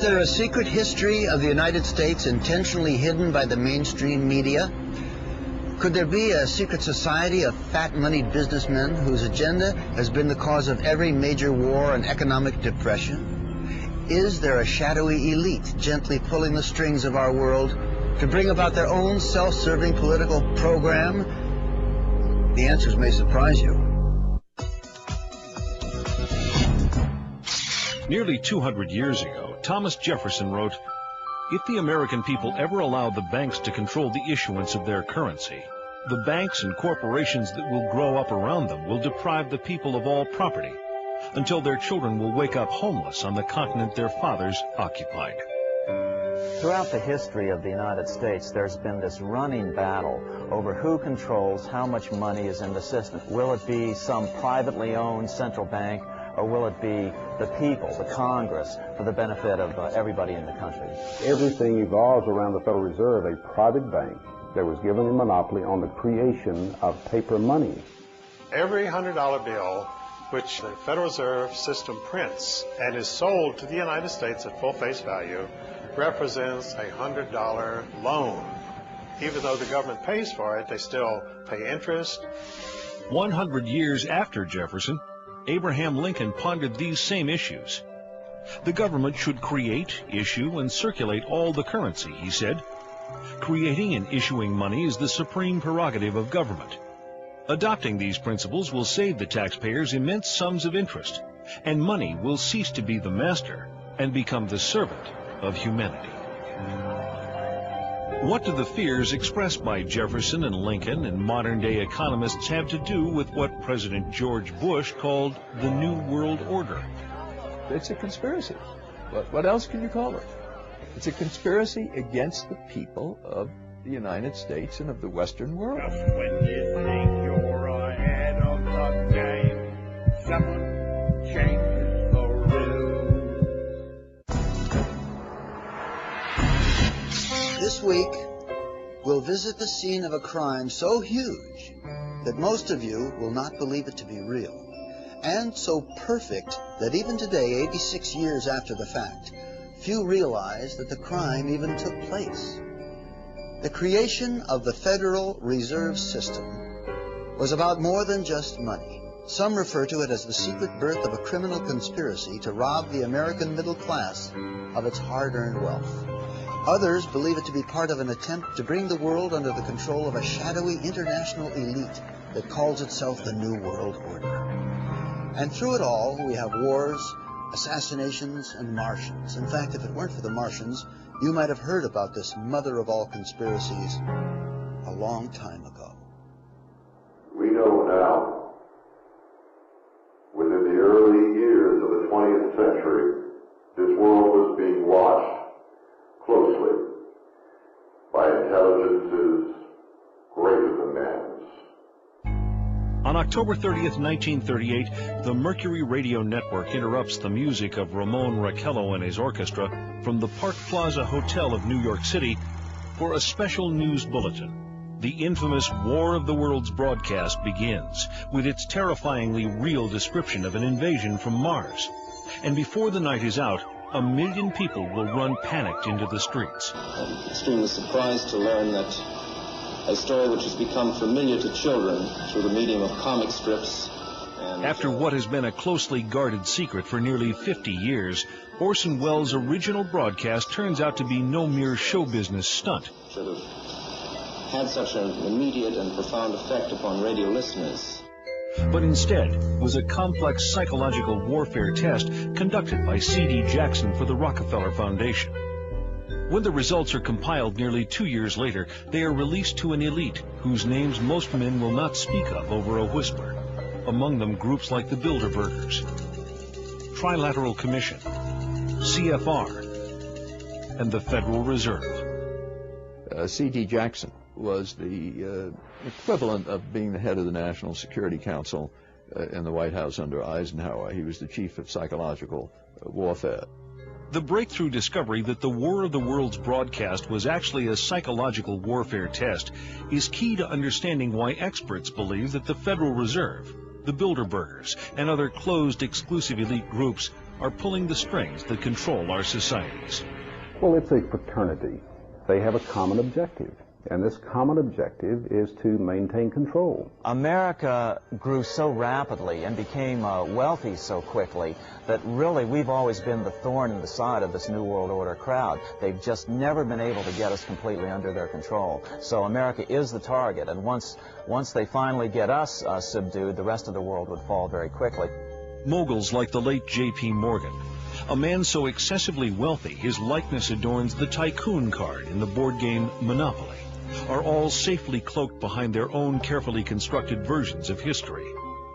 Is there a secret history of the United States intentionally hidden by the mainstream media? Could there be a secret society of fat-moneyed businessmen whose agenda has been the cause of every major war and economic depression? Is there a shadowy elite gently pulling the strings of our world to bring about their own self-serving political program? The answers may surprise you. Nearly 200 years ago, Thomas Jefferson wrote, "If the American people ever allow the banks to control the issuance of their currency, the banks and corporations that will grow up around them will deprive the people of all property, until their children will wake up homeless on the continent their fathers occupied." Throughout the history of the United States, there's been this running battle over who controls how much money is in the system. Will it be some privately owned central bank, or will it be the people, the Congress, for the benefit of everybody in the country? Everything evolves around the Federal Reserve, a private bank that was given a monopoly on the creation of paper money. Every $100 bill which the Federal Reserve System prints and is sold to the United States at full face value represents a $100 loan. Even though the government pays for it, they still pay interest. 100 years after Jefferson, Abraham Lincoln pondered these same issues. The government should create, issue, and circulate all the currency, he said. Creating and issuing money is the supreme prerogative of government. Adopting these principles will save the taxpayers immense sums of interest, and money will cease to be the master and become the servant of humanity. What do the fears expressed by Jefferson and Lincoln and modern-day economists have to do with what President George Bush called the New World Order? It's a conspiracy. What else can you call it? It's a conspiracy against the people of the United States and of the Western world. Just when you think you're ahead of the game, someone changes the rules. This week, we'll visit the scene of a crime so huge that most of you will not believe it to be real, and so perfect that even today, 86 years after the fact, few realize that the crime even took place. The creation of the Federal Reserve System was about more than just money. Some refer to it as the secret birth of a criminal conspiracy to rob the American middle class of its hard-earned wealth. Others believe it to be part of an attempt to bring the world under the control of a shadowy international elite that calls itself the New World Order. And through it all, we have wars, assassinations, and Martians. In fact, if it weren't for the Martians, you might have heard about this mother of all conspiracies a long time ago. We know now, within the early years of the 20th century, this world was being watched closely by intelligences greater than man's. On October 30th, 1938, the Mercury Radio Network interrupts the music of Ramon Raquello and his orchestra from the Park Plaza Hotel of New York City for a special news bulletin. The infamous War of the Worlds broadcast begins with its terrifyingly real description of an invasion from Mars. And before the night is out, 1 million people will run panicked into the streets. I'm extremely surprised to learn that a story which has become familiar to children through the medium of comic strips. After what has been a closely guarded secret for nearly 50 years, Orson Welles' original broadcast turns out to be no mere show business stunt. Should have had such an immediate and profound effect upon radio listeners. But instead was a complex psychological warfare test conducted by C.D. Jackson for the Rockefeller Foundation. When the results are compiled nearly 2 years later, they are released to an elite whose names most men will not speak of over a whisper. Among them groups like the Bilderbergers, Trilateral Commission, CFR, and the Federal Reserve. C.D. Jackson was the equivalent of being the head of the National Security Council in the White House under Eisenhower. He was the chief of psychological warfare. The breakthrough discovery that the War of the Worlds broadcast was actually a psychological warfare test is key to understanding why experts believe that the Federal Reserve, the Bilderbergers, and other closed exclusive elite groups are pulling the strings that control our societies. Well, it's a fraternity. They have a common objective, and this common objective is to maintain control. America grew so rapidly and became wealthy so quickly that really we've always been the thorn in the side of this New World Order crowd. They've just never been able to get us completely under their control. So America is the target, and once they finally get us subdued, the rest of the world would fall very quickly. Moguls like the late J.P. Morgan, a man so excessively wealthy his likeness adorns the tycoon card in the board game Monopoly, are all safely cloaked behind their own carefully constructed versions of history.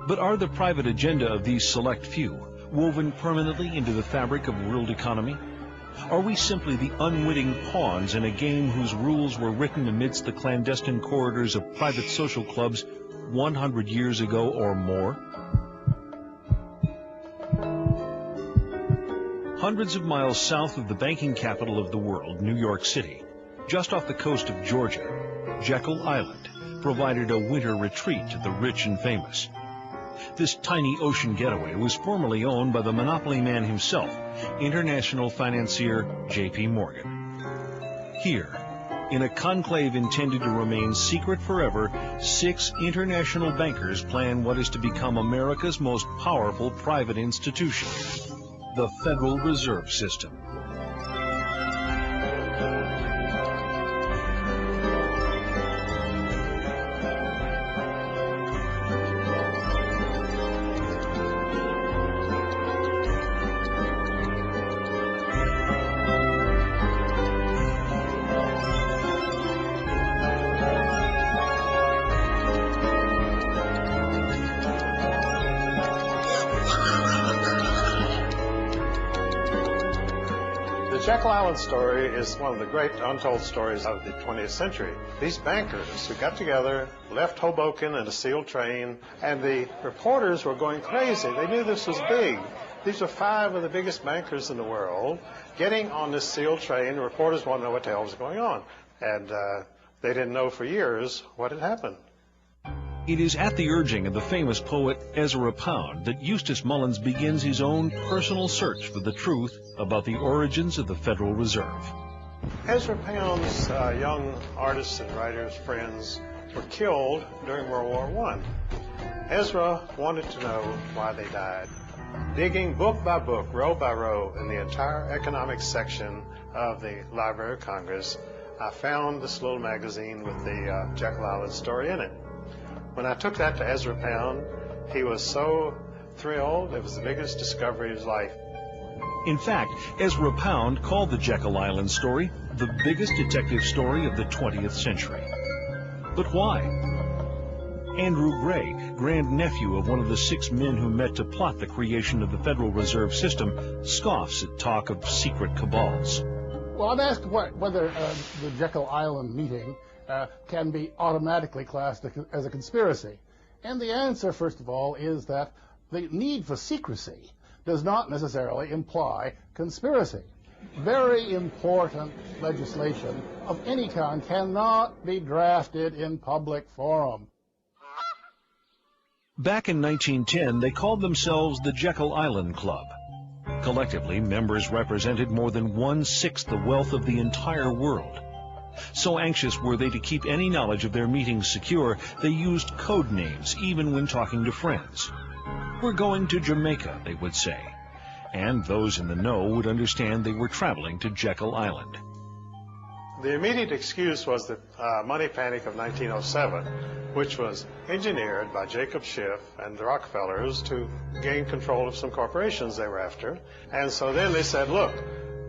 But are the private agenda of these select few woven permanently into the fabric of world economy? Are we simply the unwitting pawns in a game whose rules were written amidst the clandestine corridors of private social clubs 100 years ago or more? Hundreds of miles south of the banking capital of the world, New York City, just off the coast of Georgia, Jekyll Island provided a winter retreat to the rich and famous. This tiny ocean getaway was formerly owned by the monopoly man himself, international financier J.P. Morgan. Here, in a conclave intended to remain secret forever, 6 international bankers plan what is to become America's most powerful private institution, the Federal Reserve System. The Jekyll Island story is one of the great untold stories of the 20th century. These bankers who got together, left Hoboken in a sealed train, and the reporters were going crazy. They knew this was big. These were 5 of the biggest bankers in the world getting on this sealed train. The reporters wanted to know what the hell was going on. And they didn't know for years what had happened. It is at the urging of the famous poet Ezra Pound that Eustace Mullins begins his own personal search for the truth about the origins of the Federal Reserve. Ezra Pound's young artists and writers, friends, were killed during World War I. Ezra wanted to know why they died. Digging book by book, row by row, in the entire economics section of the Library of Congress, I found this little magazine with the Jekyll Island story in it. When I took that to Ezra Pound, he was so thrilled. It was the biggest discovery of his life. In fact, Ezra Pound called the Jekyll Island story the biggest detective story of the 20th century. But why? Andrew Gray, grandnephew of one of the 6 men who met to plot the creation of the Federal Reserve System, scoffs at talk of secret cabals. Well, I'm asked whether the Jekyll Island meeting can be automatically classed as a conspiracy. And the answer, first of all, is that the need for secrecy does not necessarily imply conspiracy. Very important legislation of any kind cannot be drafted in public forum. Back in 1910, they called themselves the Jekyll Island Club. Collectively, members represented more than 1/6 the wealth of the entire world. So anxious were they to keep any knowledge of their meetings secure, they used code names even when talking to friends. "We're going to Jamaica," they would say, and those in the know would understand they were traveling to Jekyll Island. The immediate excuse was the money panic of 1907, which was engineered by Jacob Schiff and the Rockefellers to gain control of some corporations they were after. And so then they said, look,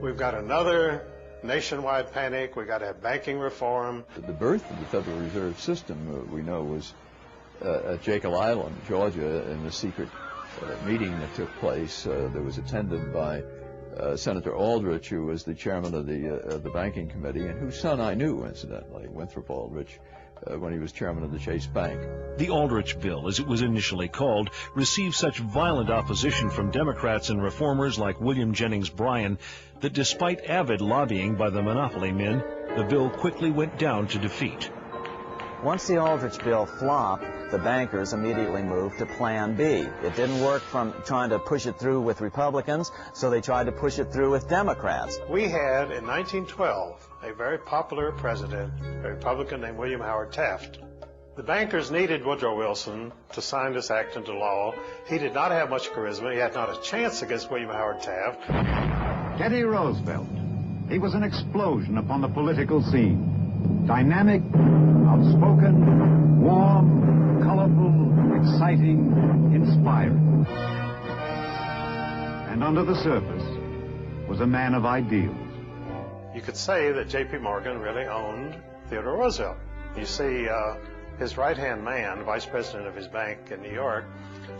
we've got another nationwide panic, we've got to have banking reform. The birth of the Federal Reserve System, we know, was at Jekyll Island, Georgia, in a secret meeting that took place that was attended by Senator Aldrich, who was the chairman of the banking committee, and whose son I knew, incidentally, Winthrop Aldrich, when he was chairman of the Chase Bank. The Aldrich Bill, as it was initially called, received such violent opposition from Democrats and reformers like William Jennings Bryan that despite avid lobbying by the monopoly men, the bill quickly went down to defeat. Once the Aldrich bill flopped, the bankers immediately moved to Plan B. It didn't work from trying to push it through with Republicans, so they tried to push it through with Democrats. We had, in 1912, a very popular president, a Republican named William Howard Taft. The bankers needed Woodrow Wilson to sign this act into law. He did not have much charisma. He had not a chance against William Howard Taft. Teddy Roosevelt. He was an explosion upon the political scene. Dynamic, outspoken, warm, colorful, exciting, inspiring. And under the surface was a man of ideals. You could say that J.P. Morgan really owned Theodore Roosevelt. You see, his right-hand man, vice president of his bank in New York,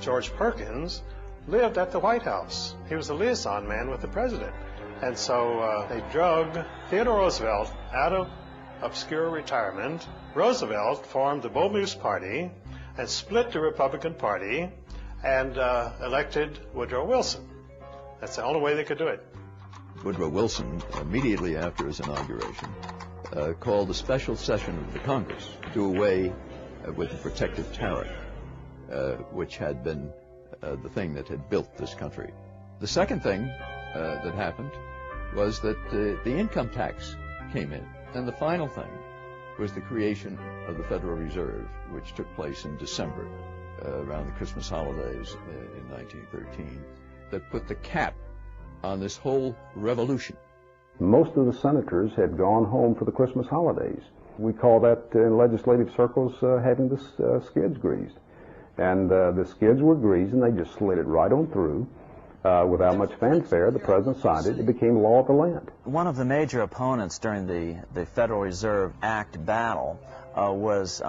George Perkins, lived at the White House. He was the liaison man with the president. And so they drug Theodore Roosevelt out of obscure retirement. Roosevelt formed the Bull Moose Party and split the Republican Party and elected Woodrow Wilson. That's the only way they could do it. Woodrow Wilson, immediately after his inauguration, called a special session of the Congress to do away with the protective tariff, which had been the thing that had built this country. The second thing that happened was that the income tax came in. And the final thing was the creation of the Federal Reserve, which took place in December, around the Christmas holidays in 1913, that put the cap on this whole revolution. Most of the senators had gone home for the Christmas holidays. We call that in legislative circles having the skids greased. And the skids were greased, and they just slid it right on through. Without much fanfare, the president signed it. It became law of the land. One of the major opponents during the Federal Reserve Act battle was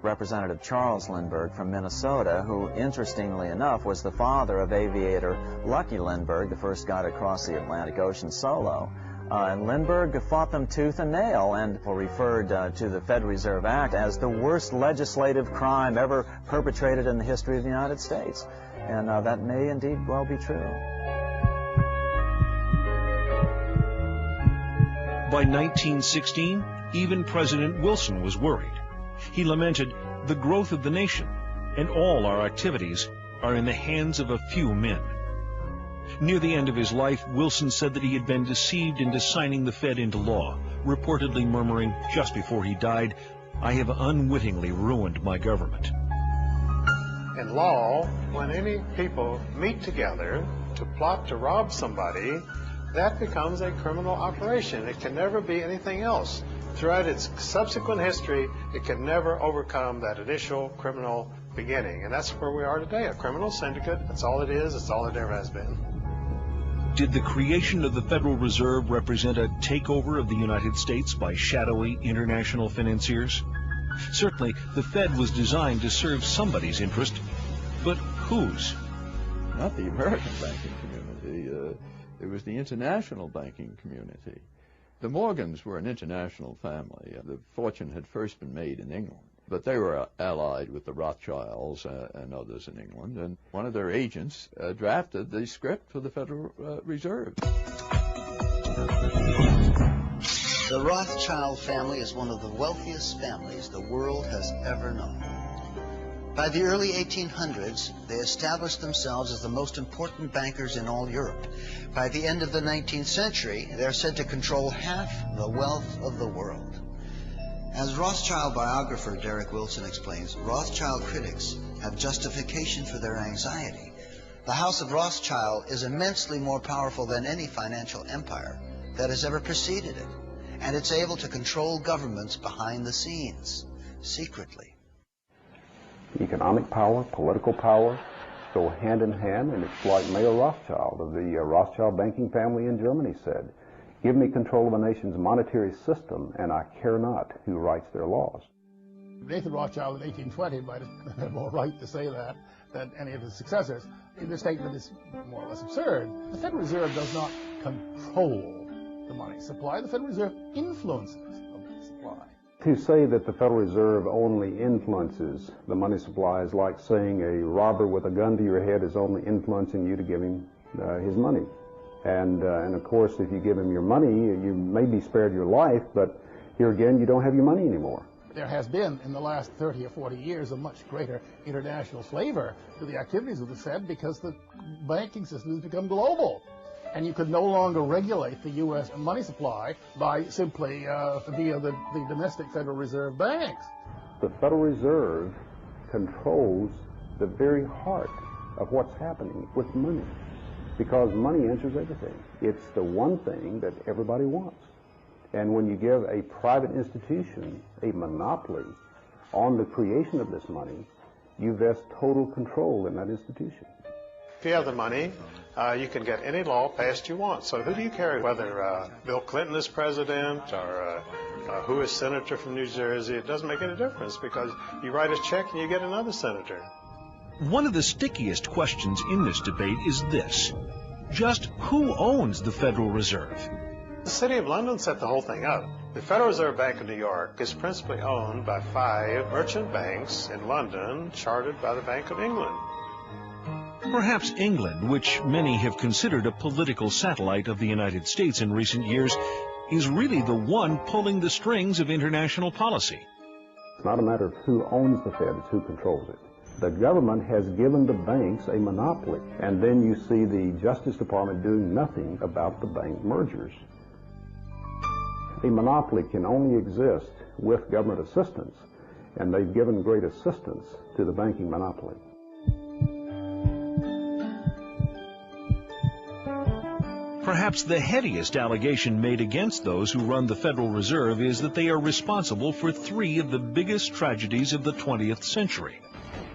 Representative Charles Lindbergh from Minnesota, who, interestingly enough, was the father of aviator Lucky Lindbergh, the first guy to cross the Atlantic Ocean solo. And Lindbergh fought them tooth and nail and referred to the Federal Reserve Act as the worst legislative crime ever perpetrated in the history of the United States. And that may indeed well be true. By 1916, even President Wilson was worried. He lamented, "The growth of the nation and all our activities are in the hands of a few men." Near the end of his life, Wilson said that he had been deceived into signing the Fed into law, reportedly murmuring just before he died, "I have unwittingly ruined my government." In law, when any people meet together to plot to rob somebody, that becomes a criminal operation. It can never be anything else. Throughout its subsequent history, it can never overcome that initial criminal beginning. And that's where we are today, a criminal syndicate. That's all it is. That's all it ever has been. Did the creation of the Federal Reserve represent a takeover of the United States by shadowy international financiers? Certainly, the Fed was designed to serve somebody's interest, but whose? Not the American banking community. It was the international banking community. The Morgans were an international family. The fortune had first been made in England, but they were allied with the Rothschilds and others in England, and one of their agents drafted the script for the Federal Reserve. The Rothschild family is one of the wealthiest families the world has ever known. By the early 1800s, they established themselves as the most important bankers in all Europe. By the end of the 19th century, they're said to control half the wealth of the world. As Rothschild biographer Derek Wilson explains, Rothschild critics have justification for their anxiety. The House of Rothschild is immensely more powerful than any financial empire that has ever preceded it, and it's able to control governments behind the scenes, secretly. Economic power, political power go hand in hand, and it's like Mayer Rothschild of the Rothschild banking family in Germany said, "Give me control of a nation's monetary system, and I care not who writes their laws." Nathan Rothschild in 1820 might have more right to say that than any of his successors. The statement is more or less absurd. The Federal Reserve does not control the money supply. The Federal Reserve influences the money supply. To say that the Federal Reserve only influences the money supply is like saying a robber with a gun to your head is only influencing you to give him his money. And of course, if you give him your money, you may be spared your life, but here again, you don't have your money anymore. there has been, in the last 30 or 40 years, a much greater international flavor to the activities of the Fed because the banking system has become global. And you could no longer regulate the U.S. money supply by simply via the domestic Federal Reserve banks. The Federal Reserve controls the very heart of what's happening with money, because money answers everything. It's the one thing that everybody wants. And when you give a private institution a monopoly on the creation of this money, you vest total control in that institution. If you have the money, you can get any law passed you want. So who do you care whether Bill Clinton is president or who is senator from New Jersey? It doesn't make any difference because you write a check and you get another senator. One of the stickiest questions in this debate is this: just who owns the Federal Reserve? The City of London set the whole thing up. The Federal Reserve Bank of New York is principally owned by 5 merchant banks in London, chartered by the Bank of England. Perhaps England, which many have considered a political satellite of the United States in recent years, is really the one pulling the strings of international policy. It's not a matter of who owns the Fed, it's who controls it. The government has given the banks a monopoly, and then you see the Justice Department doing nothing about the bank mergers. A monopoly can only exist with government assistance, and they've given great assistance to the banking monopoly. Perhaps the headiest allegation made against those who run the Federal Reserve is that they are responsible for 3 of the biggest tragedies of the 20th century: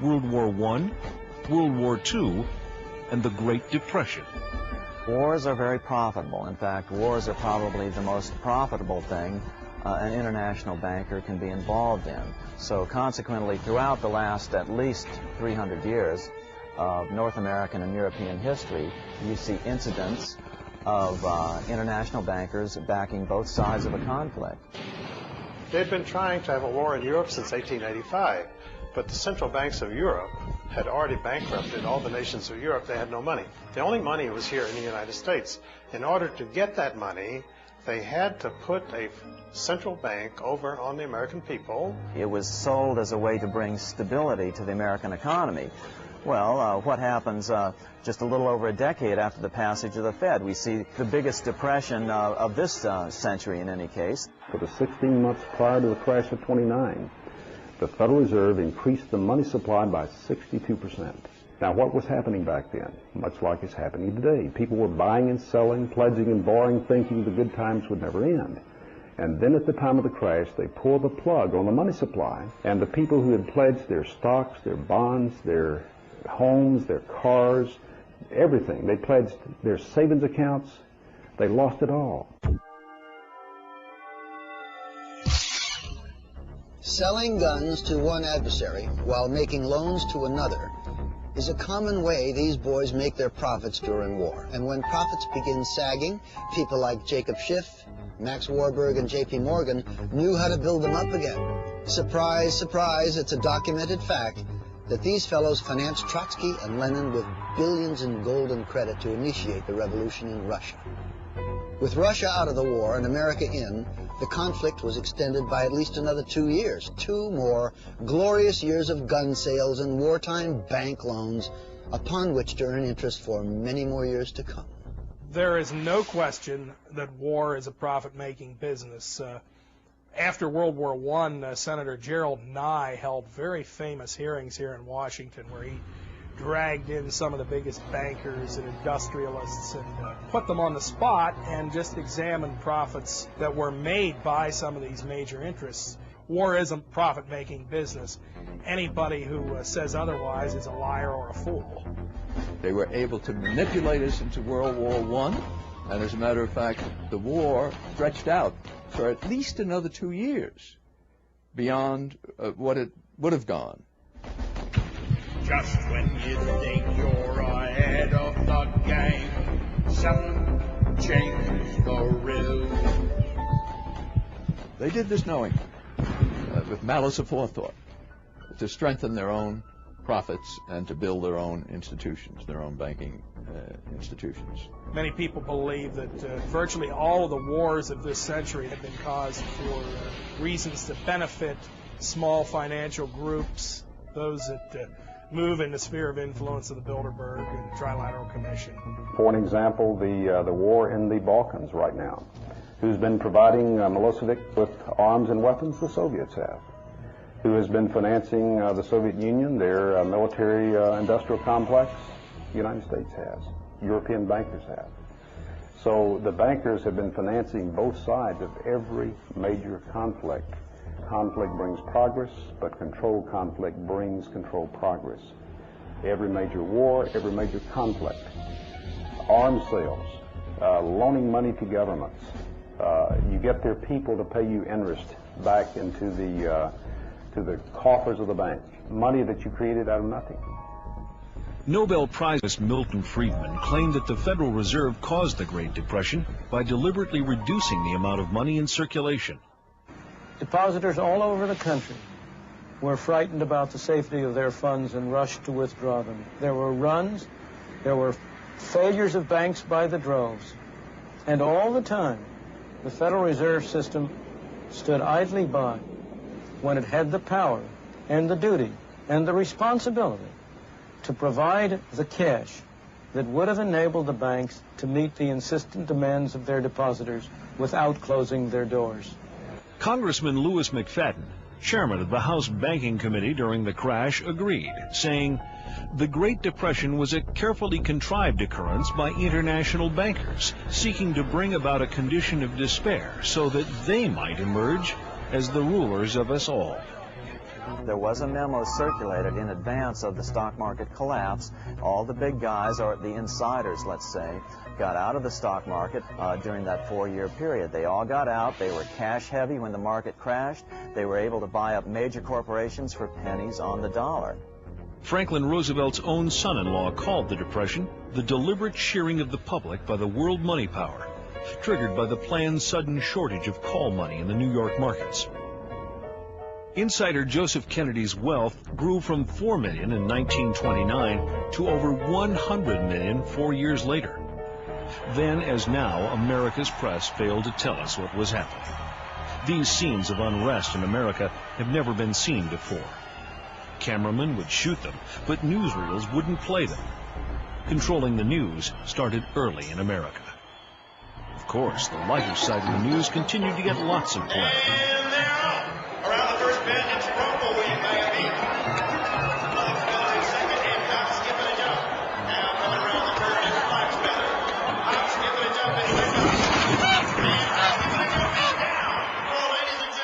World War I, World War II, and the Great Depression. Wars are very profitable. In fact, wars are probably the most profitable thing an international banker can be involved in. So consequently, throughout the last at least 300 years of North American and European history, you see incidents of international bankers backing both sides of a conflict. They've been trying to have a war in Europe since 1885, but the central banks of Europe had already bankrupted all the nations of Europe. They had no money. The only money was here in the United States. In order to get that money, they had to put a central bank over on the American people. It was sold as a way to bring stability to the American economy. Well, what happens just a little over a decade after the passage of the Fed? We see the biggest depression of this century in any case. For the 16 months prior to the crash of '29, the Federal Reserve increased the money supply by 62%. Now, what was happening back then? Much like it's happening today. People were buying and selling, pledging and borrowing, thinking the good times would never end. And then at the time of the crash, they pulled the plug on the money supply, and the people who had pledged their stocks, their bonds, their homes, their cars, everything, they pledged their savings accounts, they lost it all. Selling guns to one adversary while making loans to another is a common way these boys make their profits during war. And when profits begin sagging, people like Jacob Schiff, Max Warburg, and J.P. Morgan knew how to build them up again. Surprise, surprise, it's a documented fact that these fellows financed Trotsky and Lenin with billions in golden credit to initiate the revolution in Russia. With Russia out of the war and America in, the conflict was extended by at least another 2 years. 2 more glorious years of gun sales and wartime bank loans, upon which to earn interest for many more years to come. There is no question that war is a profit-making business. After World War I, Senator Gerald Nye held very famous hearings here in Washington where he dragged in some of the biggest bankers and industrialists and put them on the spot and just examined profits that were made by some of these major interests. War isn't profit-making business. Anybody who says otherwise is a liar or a fool. They were able to manipulate us into World War I, and as a matter of fact, the war stretched out for at least another 2 years beyond what it would have gone. Just when you think you're ahead of the game, someone changes the rules. They did this knowing, with malice aforethought, to strengthen their own profits and to build their own institutions, their own banking institutions. Many people believe that virtually all of the wars of this century have been caused for reasons to benefit small financial groups, those that move in the sphere of influence of the Bilderberg and Trilateral Commission. For an example, the war in the Balkans right now. Who's been providing Milosevic with arms and weapons? The Soviets have. Who has been financing the Soviet Union, their military industrial complex? The United States has. European bankers have. So the bankers have been financing both sides of every major conflict. Conflict brings progress, but controlled conflict brings controlled progress. Every major war, every major conflict, arms sales, loaning money to governments. You get their people to pay you interest back into the coffers of the bank, money that you created out of nothing. Nobel Prize Milton Friedman claimed that the Federal Reserve caused the Great Depression by deliberately reducing the amount of money in circulation. Depositors all over the country were frightened about the safety of their funds and rushed to withdraw them. There were runs, there were failures of banks by the droves, and all the time the Federal Reserve System stood idly by when it had the power and the duty and the responsibility to provide the cash that would have enabled the banks to meet the insistent demands of their depositors without closing their doors. Congressman Louis McFadden, chairman of the House Banking Committee during the crash, agreed, saying, "The Great Depression was a carefully contrived occurrence by international bankers seeking to bring about a condition of despair so that they might emerge as the rulers of us all." There was a memo circulated in advance of the stock market collapse. All the big guys, or the insiders, let's say, got out of the stock market during that 4-year period. They all got out. They were cash heavy when the market crashed. They were able to buy up major corporations for pennies on the dollar. Franklin Roosevelt's own son-in-law called the Depression the deliberate shearing of the public by the world money power, triggered by the planned sudden shortage of call money in the New York markets. Insider Joseph Kennedy's wealth grew from $4 million in 1929 to over $100 million 4 years later. Then, as now, America's press failed to tell us what was happening. These scenes of unrest in America have never been seen before. Cameramen would shoot them, but newsreels wouldn't play them. Controlling the news started early in America. Of course, the lighter side of the news continued to get lots of play. Around the first bend in Toronto, William Maggie. Love going second, and Hop skipping a jump. Now coming around the turn is Fox Feather. Hop skipping a jump and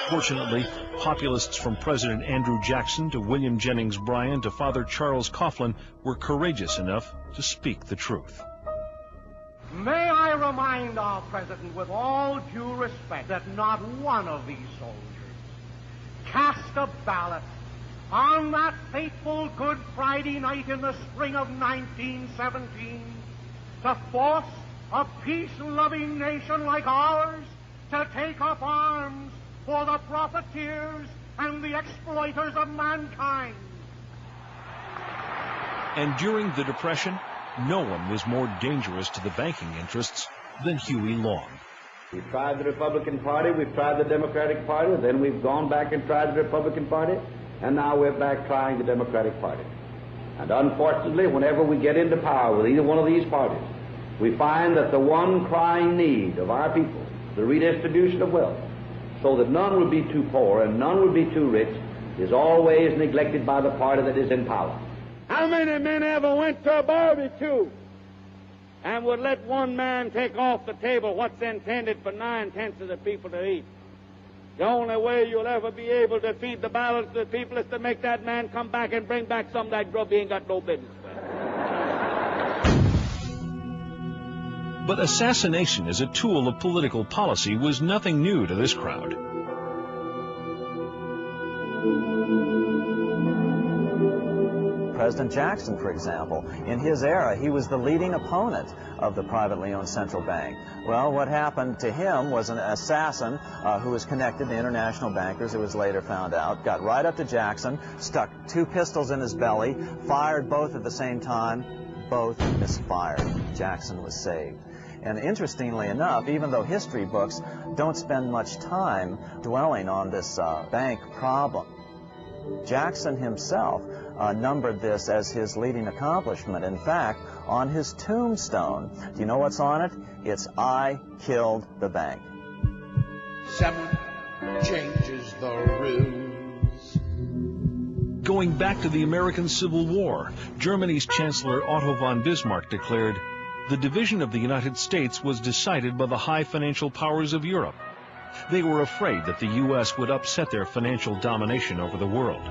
Fortunately, populists from President Andrew Jackson to William Jennings Bryan to Father Charles Coughlin were courageous enough to speak the truth. May I remind our President, with all due respect, that not one of these soldiers cast a ballot on that fateful Good Friday night in the spring of 1917 to force a peace-loving nation like ours to take up arms for the profiteers and the exploiters of mankind. And during the Depression, no one was more dangerous to the banking interests than Huey Long. We've tried the Republican Party, we've tried the Democratic Party, then we've gone back and tried the Republican Party, and now we're back trying the Democratic Party. And unfortunately, whenever we get into power with either one of these parties, we find that the one crying need of our people, the redistribution of wealth, so that none would be too poor and none would be too rich, is always neglected by the party that is in power. How many men ever went to a barbecue and would let one man take off the table what's intended for 9/10 of the people to eat? The only way you'll ever be able to feed the balance of the people is to make that man come back and bring back some of that grub he ain't got no business with. But assassination as a tool of political policy was nothing new to this crowd. President Jackson, for example, in his era, he was the leading opponent of the privately owned central bank. Well, what happened to him was an assassin who was connected to international bankers, it was later found out, got right up to Jackson, stuck 2 pistols in his belly, fired both at the same time, both misfired. Jackson was saved. And interestingly enough, even though history books don't spend much time dwelling on this bank problem, Jackson himself numbered this as his leading accomplishment. In fact, on his tombstone, do you know what's on it? It's "I killed the bank." Someone changes the rules. Going back to the American Civil War, Germany's Chancellor Otto von Bismarck declared, "The division of the United States was decided by the high financial powers of Europe. They were afraid that the U.S. would upset their financial domination over the world.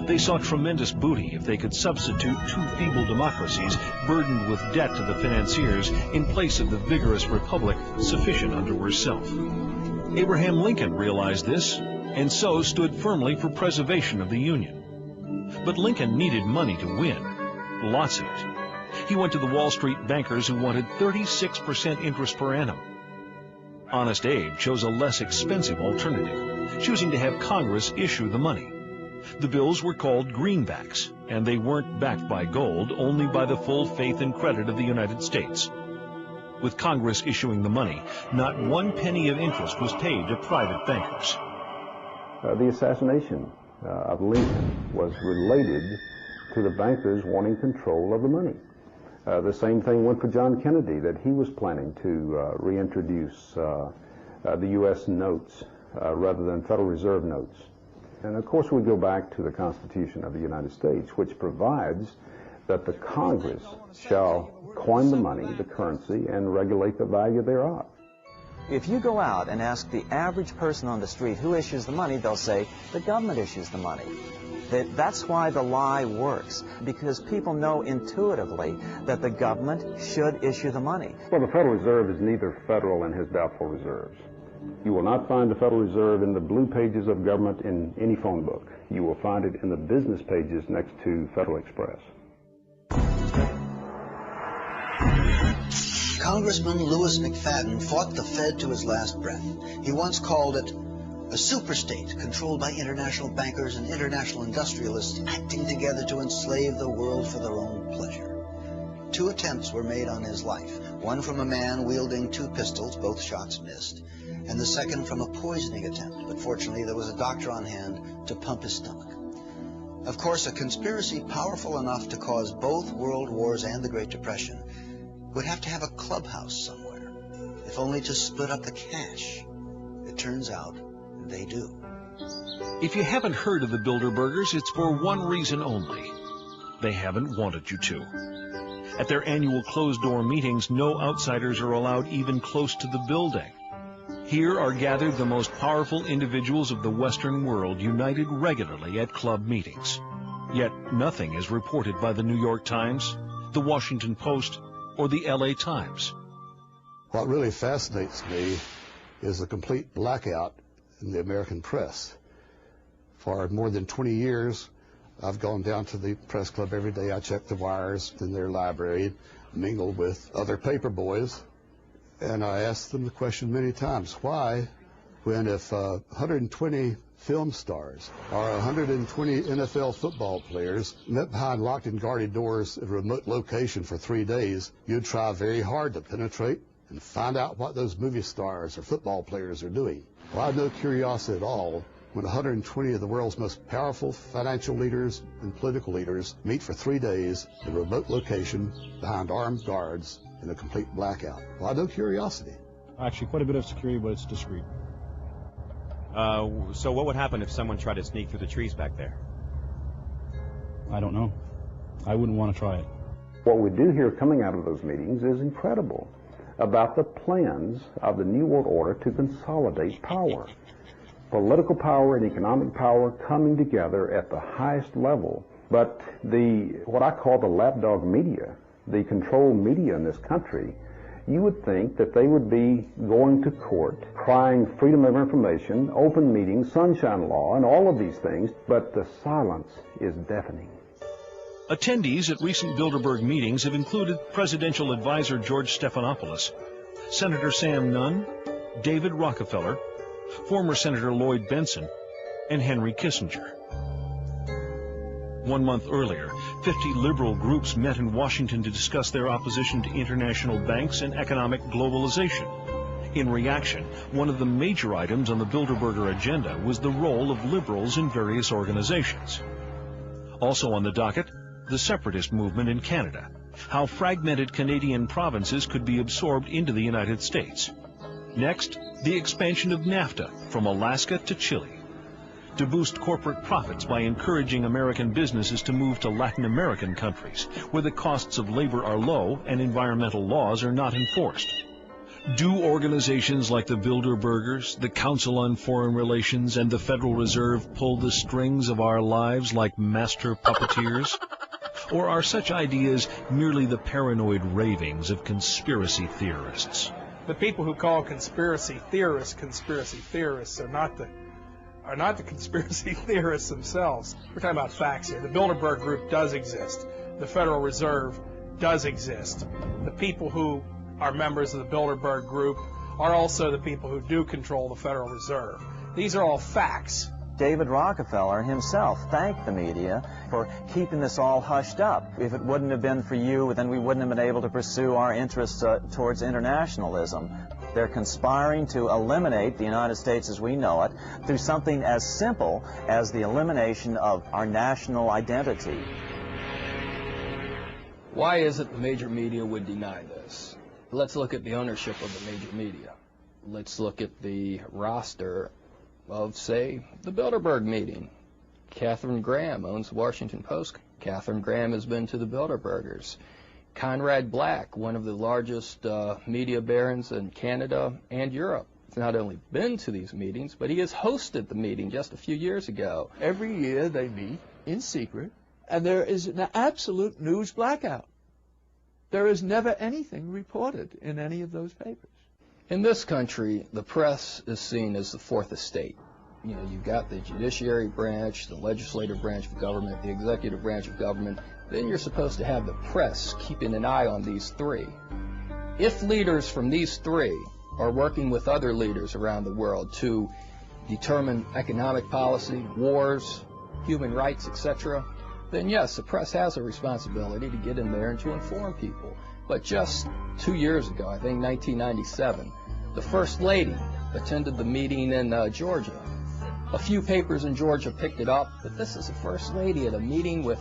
They saw tremendous booty if they could substitute two feeble democracies burdened with debt to the financiers in place of the vigorous republic sufficient unto herself." Abraham Lincoln realized this, and so stood firmly for preservation of the Union. But Lincoln needed money to win, lots of it. He went to the Wall Street bankers who wanted 36% interest per annum. Honest Abe chose a less expensive alternative, choosing to have Congress issue the money. The bills were called greenbacks, and they weren't backed by gold, only by the full faith and credit of the United States. With Congress issuing the money, not 1 penny of interest was paid to private bankers. The assassination of Lincoln was related to the bankers wanting control of the money. The same thing went for John Kennedy, that he was planning to reintroduce the U.S. notes rather than Federal Reserve notes. And of course we go back to the Constitution of the United States, which provides that the Congress shall coin the money, the currency, and regulate the value thereof. If you go out and ask the average person on the street who issues the money, they'll say the government issues the money. That's why the lie works, because people know intuitively that the government should issue the money. Well, the Federal Reserve is neither federal and has doubtful reserves. You will not find the Federal Reserve in the blue pages of government in any phone book. You will find it in the business pages next to Federal Express. Congressman Louis McFadden fought the Fed to his last breath. He once called it a superstate controlled by international bankers and international industrialists acting together to enslave the world for their own pleasure. 2 attempts were made on his life, one from a man wielding 2 pistols, both shots missed, and the second from a poisoning attempt, but fortunately there was a doctor on hand to pump his stomach. Of course, a conspiracy powerful enough to cause both world wars and the Great Depression would have to have a clubhouse somewhere, if only to split up the cash. It turns out they do. If you haven't heard of the Bilderbergers, it's for one reason only. They haven't wanted you to. At their annual closed-door meetings, no outsiders are allowed even close to the building. Here are gathered the most powerful individuals of the Western world, united regularly at club meetings. Yet nothing is reported by the New York Times, the Washington Post, or the LA Times. What really fascinates me is the complete blackout in the American press. For more than 20 years, I've gone down to the press club every day. I check the wires in their library, mingle with other paper boys, and I asked them the question many times, why, when if 120 film stars or 120 NFL football players met behind locked and guarded doors at a remote location for 3 days, you'd try very hard to penetrate and find out what those movie stars or football players are doing. Well, I had no curiosity at all when 120 of the world's most powerful financial leaders and political leaders meet for 3 days in a remote location behind armed guards in a complete blackout. Well, I had no curiosity. Actually, quite a bit of security, but it's discreet. So what would happen if someone tried to sneak through the trees back there? I don't know. I wouldn't want to try it. What we do hear coming out of those meetings is incredible about the plans of the New World Order to consolidate power. Political power and economic power coming together at the highest level. But what I call the lapdog media, the control media in this country, you would think that they would be going to court, crying freedom of information, open meetings, sunshine law, and all of these things, but the silence is deafening. Attendees at recent Bilderberg meetings have included presidential advisor George Stephanopoulos, Senator Sam Nunn, David Rockefeller, former Senator Lloyd Bentsen, and Henry Kissinger. 1 month earlier, 50 liberal groups met in Washington to discuss their opposition to international banks and economic globalization. In reaction, one of the major items on the Bilderberger agenda was the role of liberals in various organizations. Also on the docket, the separatist movement in Canada, how fragmented Canadian provinces could be absorbed into the United States. Next, the expansion of NAFTA from Alaska to Chile, to boost corporate profits by encouraging American businesses to move to Latin American countries, where the costs of labor are low and environmental laws are not enforced. Do organizations like the Bilderbergers, the Council on Foreign Relations, and the Federal Reserve pull the strings of our lives like master puppeteers? Or are such ideas merely the paranoid ravings of conspiracy theorists? The people who call conspiracy theorists are not the conspiracy theorists themselves. We're talking about facts here. The Bilderberg Group does exist. The Federal Reserve does exist. The people who are members of the Bilderberg Group are also the people who do control the Federal Reserve. These are all facts. David Rockefeller himself thanked the media for keeping this all hushed up. If it wouldn't have been for you, then we wouldn't have been able to pursue our interests towards internationalism. They're conspiring to eliminate the United States as we know it through something as simple as the elimination of our national identity. Why is it the major media would deny this? Let's look at the ownership of the major media. Let's look at the roster of, say, the Bilderberg meeting. Katharine Graham owns the Washington Post. Katharine Graham has been to the Bilderbergers. Conrad Black, one of the largest media barons in Canada and Europe, has not only been to these meetings, but he has hosted the meeting just a few years ago. Every year they meet in secret, and there is an absolute news blackout. There is never anything reported in any of those papers. In this country, the press is seen as the fourth estate. You know, you've got the judiciary branch, the legislative branch of government, the executive branch of government. Then you're supposed to have the press keeping an eye on these three. If leaders from these three are working with other leaders around the world to determine economic policy, wars, human rights, etc., then yes, the press has a responsibility to get in there and to inform people. But just 2 years ago, I think 1997, the First Lady attended the meeting in Georgia. A few papers in Georgia picked it up, but this is the First Lady at a meeting with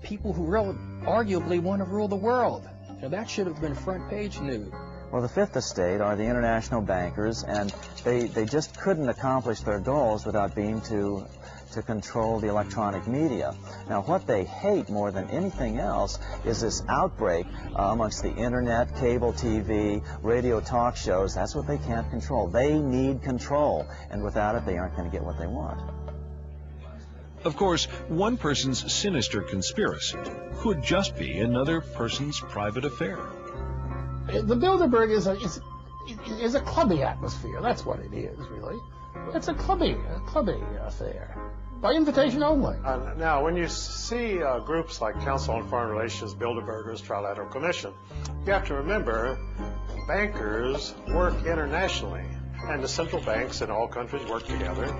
people who really arguably want to rule the world. Now, that should have been front page news. Well, the Fifth Estate are the international bankers, and they just couldn't accomplish their goals without being to control the electronic media. Now, what they hate more than anything else is this outbreak amongst the internet, cable TV, radio talk shows. That's what they can't control. They need control, and without it, they aren't going to get what they want. Of course, one person's sinister conspiracy could just be another person's private affair. The Bilderberg is a clubby atmosphere. That's what it is, really. It's a clubby affair. By invitation only. Now, when you see groups like Council on Foreign Relations, Bilderbergers, Trilateral Commission, you have to remember bankers work internationally, and the central banks in all countries work together,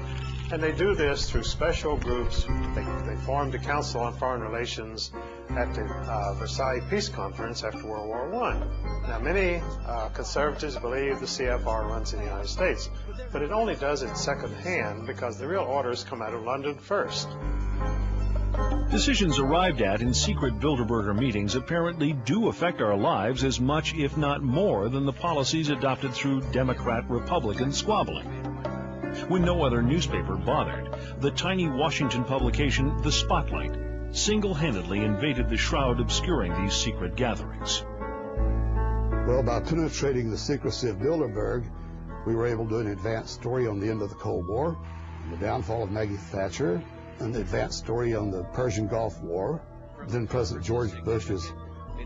and they do this through special groups. They formed the Council on Foreign Relations at the Versailles Peace Conference after World War I. Now, many conservatives believe the CFR runs in the United States, but it only does it secondhand because the real orders come out of London first. Decisions arrived at in secret Bilderberger meetings apparently do affect our lives as much, if not more, than the policies adopted through Democrat-Republican squabbling. When no other newspaper bothered, the tiny Washington publication, The Spotlight, single-handedly invaded the shroud obscuring these secret gatherings. Well, by penetrating the secrecy of Bilderberg, we were able to do an advanced story on the end of the Cold War, the downfall of Maggie Thatcher, and the advanced story on the Persian Gulf War. Then President George Bush's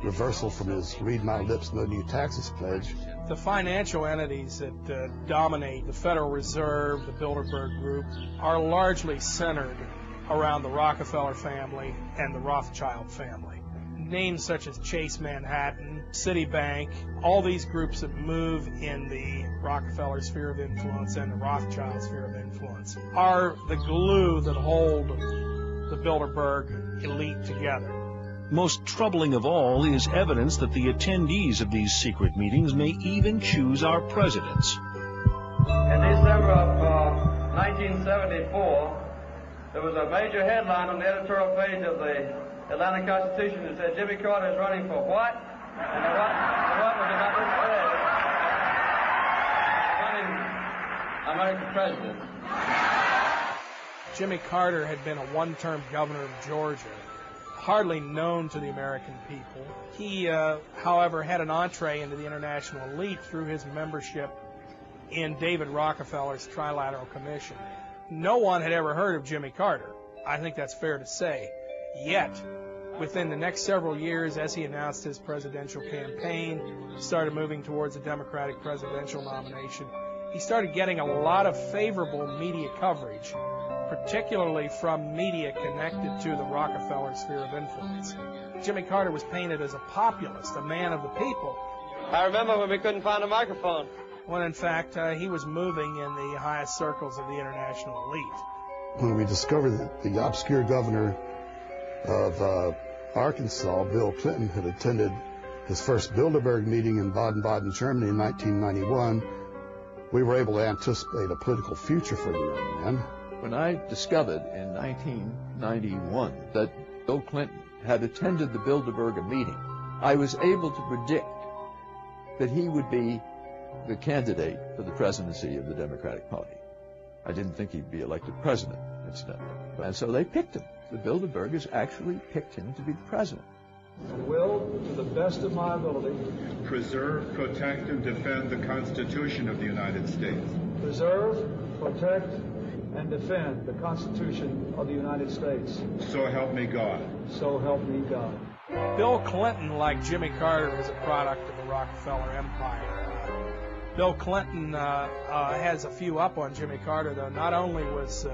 reversal from his read my lips, no new taxes pledge. The financial entities that dominate the Federal Reserve, the Bilderberg Group, are largely centered around the Rockefeller family and the Rothschild family. Names such as Chase Manhattan, Citibank, all these groups that move in the Rockefeller sphere of influence and the Rothschild sphere of influence are the glue that hold the Bilderberg elite together. Most troubling of all is evidence that the attendees of these secret meetings may even choose our presidents. In December of 1974, there was a major headline on the editorial page of the Atlanta Constitution that said Jimmy Carter is running for what? And what was it not running American president. Jimmy Carter had been a one-term governor of Georgia, hardly known to the American people. He, however, had an entree into the international elite through his membership in David Rockefeller's Trilateral Commission. No one had ever heard of Jimmy Carter. I think that's fair to say. Yet, within the next several years, as he announced his presidential campaign, started moving towards a Democratic presidential nomination, he started getting a lot of favorable media coverage, particularly from media connected to the Rockefeller sphere of influence. Jimmy Carter was painted as a populist, a man of the people. I remember when we couldn't find a microphone. When in fact, he was moving in the highest circles of the international elite. When we discovered that the obscure governor of Arkansas, Bill Clinton, had attended his first Bilderberg meeting in Baden-Baden, Germany in 1991, we were able to anticipate a political future for the young man. When I discovered in 1991 that Bill Clinton had attended the Bilderberg meeting, I was able to predict that he would be the candidate for the presidency of the Democratic Party. I didn't think he'd be elected president, incidentally. And so they picked him. The Bilderbergers actually picked him to be the president. I will, to the best of my ability, preserve, protect, and defend the Constitution of the United States. Preserve, protect, and defend the Constitution of the United States. So help me God. So help me God. Bill Clinton, like Jimmy Carter, is a product of the Rockefeller Empire. Bill Clinton has a few up on Jimmy Carter, though. Not only was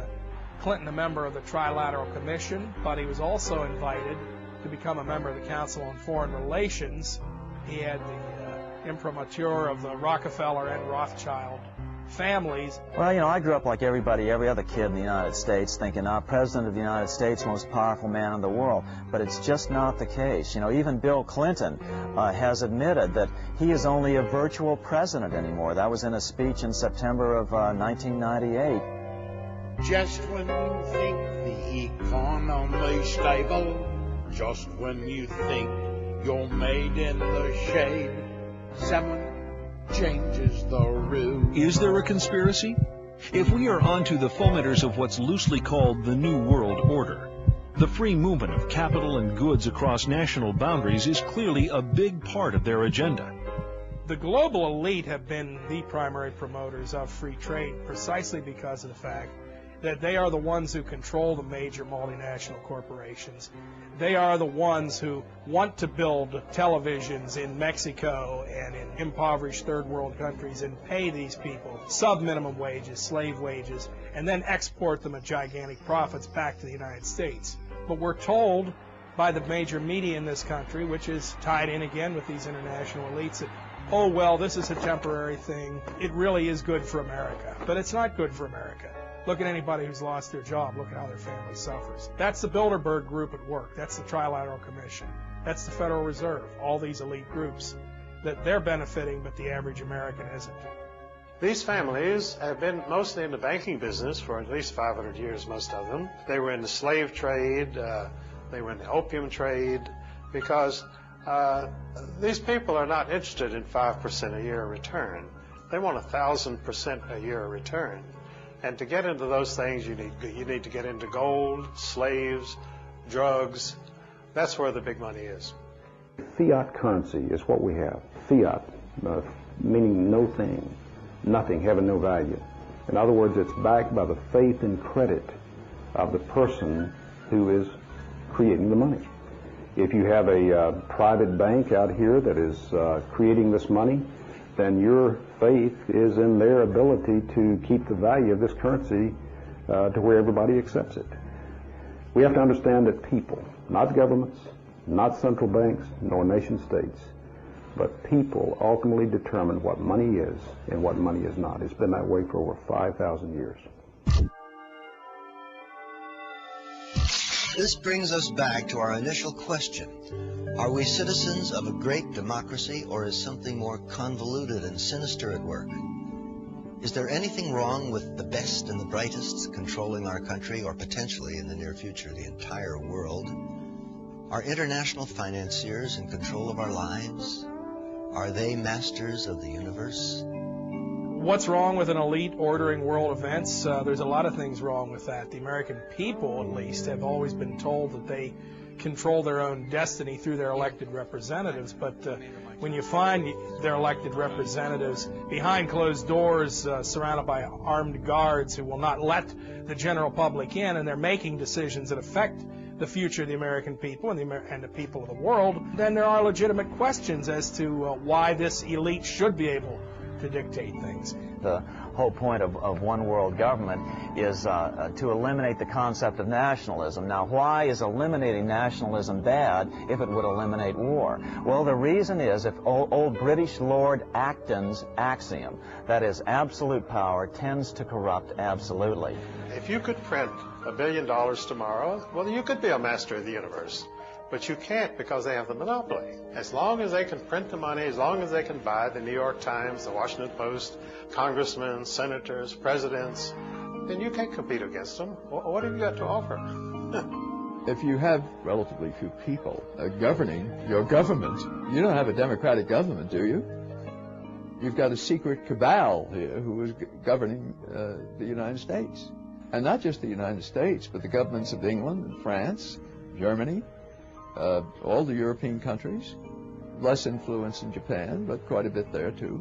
Clinton a member of the Trilateral Commission, but he was also invited to become a member of the Council on Foreign Relations. He had the imprimatur of the Rockefeller and Rothschild families. Well, you know, I grew up like everybody, every other kid in the United States, thinking, President of the United States, most powerful man in the world. But it's just not the case. You know, even Bill Clinton has admitted that he is only a virtual president anymore. That was in a speech in September of 1998. Just when you think the economy's stable, just when you think you're made in the shade, someone changes the rules. Is there a conspiracy? If we are onto the fomenters of what's loosely called the New World Order, the free movement of capital and goods across national boundaries is clearly a big part of their agenda. The global elite have been the primary promoters of free trade precisely because of the fact that they are the ones who control the major multinational corporations. They are the ones who want to build televisions in Mexico and in impoverished third world countries and pay these people sub-minimum wages, slave wages, and then export them at gigantic profits back to the United States. But we're told by the major media in this country, which is tied in again with these international elites, that, oh, well, this is a temporary thing. It really is good for America. But it's not good for America. Look at anybody who's lost their job. Look at how their family suffers. That's the Bilderberg group at work. That's the Trilateral Commission. That's the Federal Reserve. All these elite groups that they're benefiting, but the average American isn't. These families have been mostly in the banking business for at least 500 years, most of them. They were in the slave trade. They were in the opium trade, because these people are not interested in 5% a year return. They want 1,000% a year return. And to get into those things, you need to get into gold, slaves, drugs. That's where the big money is. Fiat currency is what we have. Fiat, meaning no thing, nothing, having no value. In other words, it's backed by the faith and credit of the person who is creating the money. If you have a private bank out here that is creating this money, then your faith is in their ability to keep the value of this currency to where everybody accepts it. We have to understand that people, not governments, not central banks, nor nation states, but people ultimately determine what money is and what money is not. It's been that way for over 5,000 years. This brings us back to our initial question. Are we citizens of a great democracy, or is something more convoluted and sinister at work? Is there anything wrong with the best and the brightest controlling our country, or potentially in the near future the entire world? Are international financiers in control of our lives? Are they masters of the universe? What's wrong with an elite ordering world events? There's a lot of things wrong with that. The American people, at least, have always been told that they control their own destiny through their elected representatives, but when you find their elected representatives behind closed doors, surrounded by armed guards who will not let the general public in, and they're making decisions that affect the future of the American people and the people of the world, then there are legitimate questions as to why this elite should be able to dictate things. The whole point of one world government is to eliminate the concept of nationalism. Now, why is eliminating nationalism bad if it would eliminate war? Well, the reason is, if old British Lord Acton's axiom, that is, absolute power tends to corrupt absolutely. If you could print $1 billion tomorrow, well, you could be a master of the universe. But you can't, because they have the monopoly. As long as they can print the money, as long as they can buy the New York Times, the Washington Post, congressmen, senators, presidents, then you can't compete against them. What have you got to offer? If you have relatively few people governing your government, you don't have a democratic government, do you? You've got a secret cabal here who is governing the United States. And not just the United States, but the governments of England and France, Germany, all the European countries, less influence in Japan, but quite a bit there too.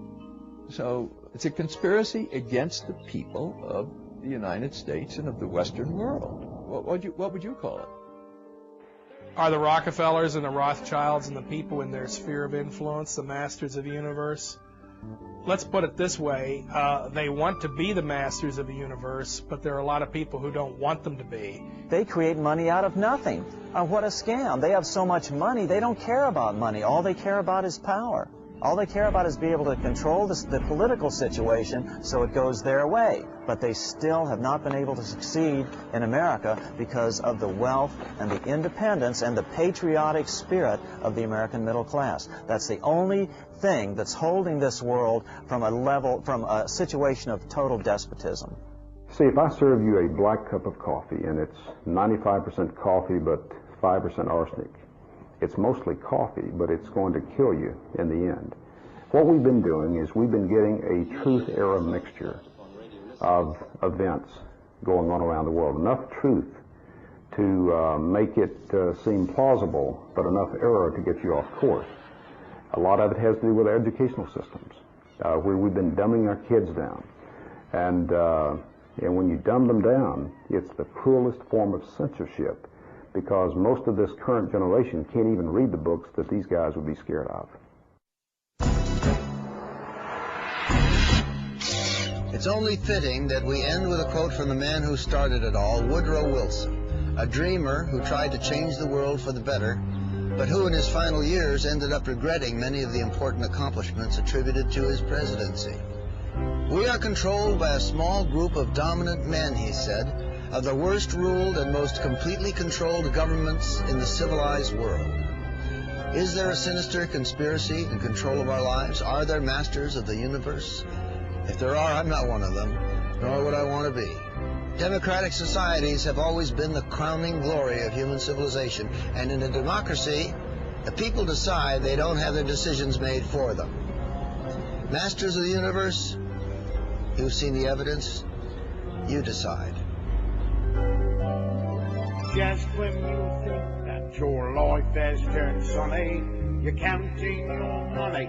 So it's a conspiracy against the people of the United States and of the Western world. What would you call it? Are the Rockefellers and the Rothschilds and the people in their sphere of influence the masters of the universe? Let's put it this way. They want to be the masters of the universe, but there are a lot of people who don't want them to be. They create money out of nothing. What a scam. They have so much money, they don't care about money. All they care about is power. All they care about is being able to control the political situation so it goes their way. But they still have not been able to succeed in America because of the wealth and the independence and the patriotic spirit of the American middle class. That's the only thing that's holding this world from a situation of total despotism. See, if I serve you a black cup of coffee and it's 95% coffee but 5% arsenic, it's mostly coffee, but it's going to kill you in the end. What we've been doing is we've been getting a truth-error mixture of events going on around the world. Enough truth to make it seem plausible, but enough error to get you off course. A lot of it has to do with our educational systems, where we've been dumbing our kids down. And when you dumb them down, it's the cruelest form of censorship, because most of this current generation can't even read the books that these guys would be scared of. It's only fitting that we end with a quote from the man who started it all, Woodrow Wilson, a dreamer who tried to change the world for the better, but who in his final years ended up regretting many of the important accomplishments attributed to his presidency. We are controlled by a small group of dominant men, he said, of the worst ruled and most completely controlled governments in the civilized world. Is there a sinister conspiracy in control of our lives? Are there masters of the universe? If there are, I'm not one of them, nor would I want to be. Democratic societies have always been the crowning glory of human civilization, and in a democracy, the people decide, they don't have their decisions made for them. Masters of the universe, you've seen the evidence, you decide. Just when you think that your life has turned sunny, you're counting your money,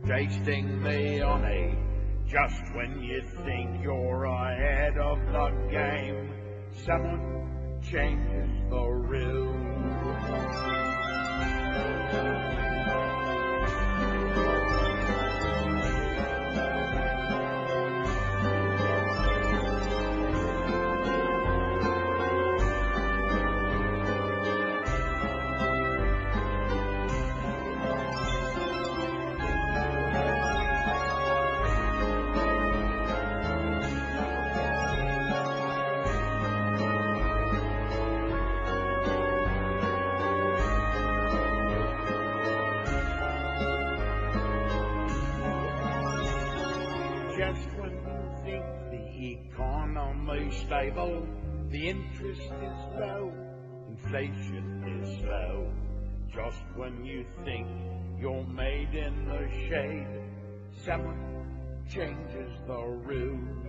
tasting the honey. Just when you think you're ahead of the game, someone changes the rules. economy stable, the interest is low, inflation is slow. Just when you think you're made in the shade, someone changes the rules.